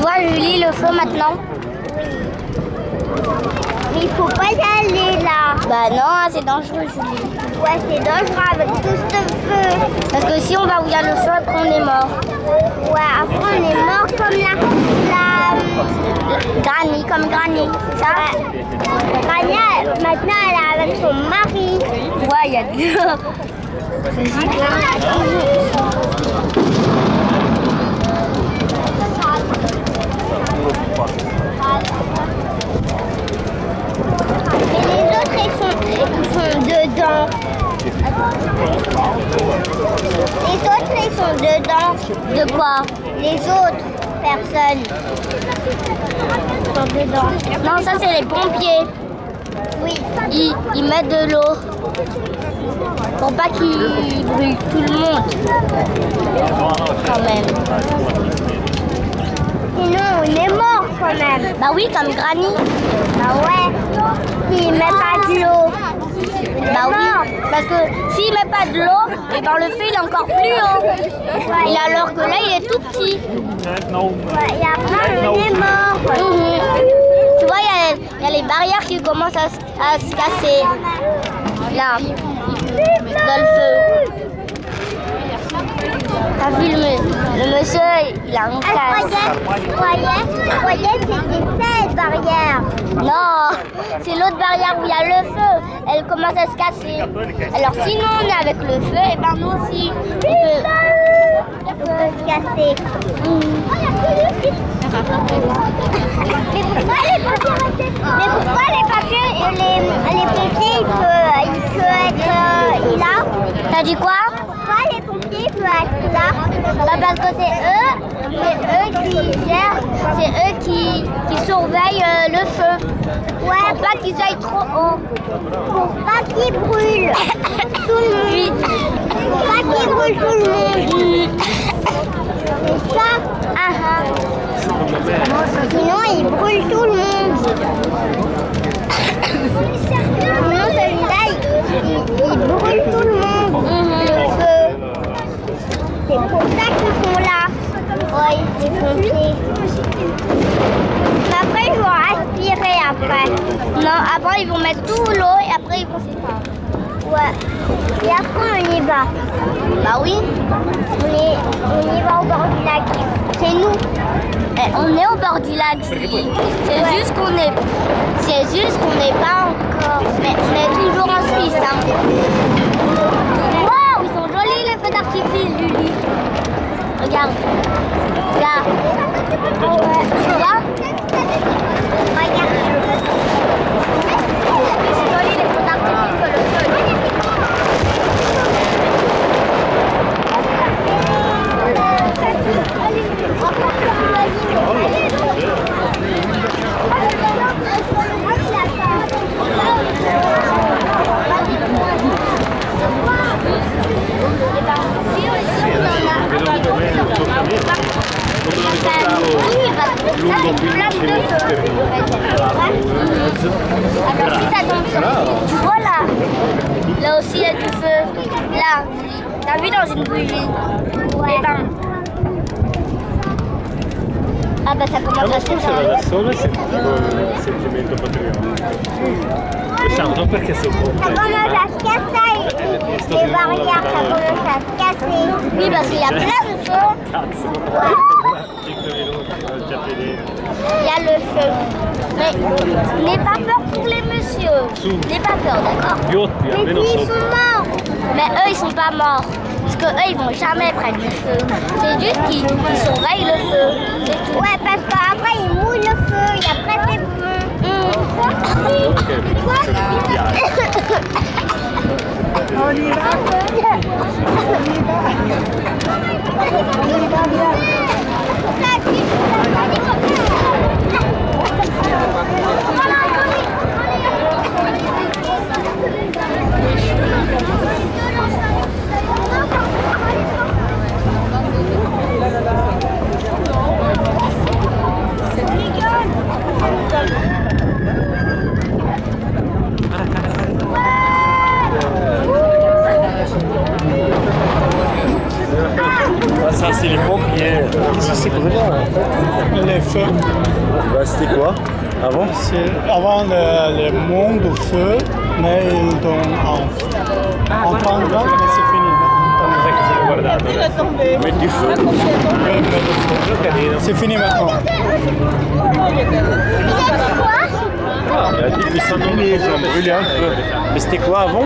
vois, Julie, le feu maintenant? Mais il faut pas y aller là. Bah non, c'est dangereux, Julie. Ouais, c'est dangereux avec tout ce feu. Parce que si on va où il y a le feu, après on est mort. Ouais, après on est mort comme Granny, comme Granny, c'est ça? Ouais. Rania, maintenant elle est avec son mari. Ouais, il y a du... Mais les autres ils sont dedans. Les autres ils sont dedans. De quoi? Les autres personnes sont dedans. Non, ça c'est les pompiers. Oui. Ils mettent de l'eau. Pour pas qu'ils brûlent tout le monde. Quand même. Sinon on est mort quand même. Bah oui, comme Granny. Bah ouais. S'ils mettent pas de l'eau. Bah oui, parce que s'il met pas de l'eau, et ben le feu il est encore plus haut. Et alors que là il est tout petit. Ouais, et après on est mort. Tu vois, il y a les barrières qui commencent à se casser. Là, dans le feu. T'as vu le monsieur, il a un casque. Je croyais que c'était cette barrière. Non, c'est l'autre barrière où il y a le feu. Elle commence à se casser. Alors sinon on est avec le feu, et ben nous aussi. On peut se casser. Mais pourquoi les papiers, les pompiers, ils peuvent être là? T'as dit quoi? Pourquoi les pompiers peuvent être là? Bah parce que c'est eux qui gèrent, c'est eux qui surveillent le feu. Ouais, Pour pas qu'ils aillent trop haut. pour pas qu'ils brûlent tout le monde. Pour pas qu'ils brûlent tout le monde. C'est ça. Sinon, ils brûlent tout le monde. Sinon, celui-là, il brûle tout le monde. Le feu. C'est pour ça qu'ils sont là. Oui, les pompiers. Mais après, ils vont aspirer après. Non, après ils vont mettre tout l'eau et après ils vont s'éteindre. Ouais. Et après, on y va. Bah oui, On y va au bord du lac. C'est nous. on est au bord du lac, Julie. C'est juste qu'on n'est pas encore. Mais on est toujours en Suisse. Hein. Waouh, ils sont jolis les feux d'artifice, Julie. Regarde. Là. Tu vois? Regarde. C'est joli les feux d'artifice que le feu. Ça c'est une flamme de feu. Alors si ça tombe sur tu vois là, là aussi il y a du feu. Là, t'as vu dans une bougie? Eh ben. Ah bah ça commence à Forse s'éteindre. va da solo e sentivo il sentimento patriottico. Diciamo, non perché sei Ça commence à se casser. Les barrières, ça commence à se casser. Oui parce qu'il y a plein de feu. cazzo, 5 minuti, ho già finito. Il y a le feu. Mais n'aie pas peur pour les messieurs. N'aie pas peur, d'accord? Ghiotti, Mais almeno puis ils sono. sont morts. Mais eux ils sont pas morts. Parce que eux ils vont jamais près du feu. C'est juste qu'ils surveillent le feu. C'est tout. Ouais, parce qu'après ils mouillent le feu et après c'est bon. Ok, On y va. Ça, c'est les pompiers. brûlant en fait. Les feux. Bah, c'était quoi avant? C'est avant le monde du feu, mais ils donnent en temps de vente, mais c'est fini. Mettre du feu. C'est fini maintenant. Il a dit que c'est fini, ils ont brûlé un peu. Mais c'était quoi avant?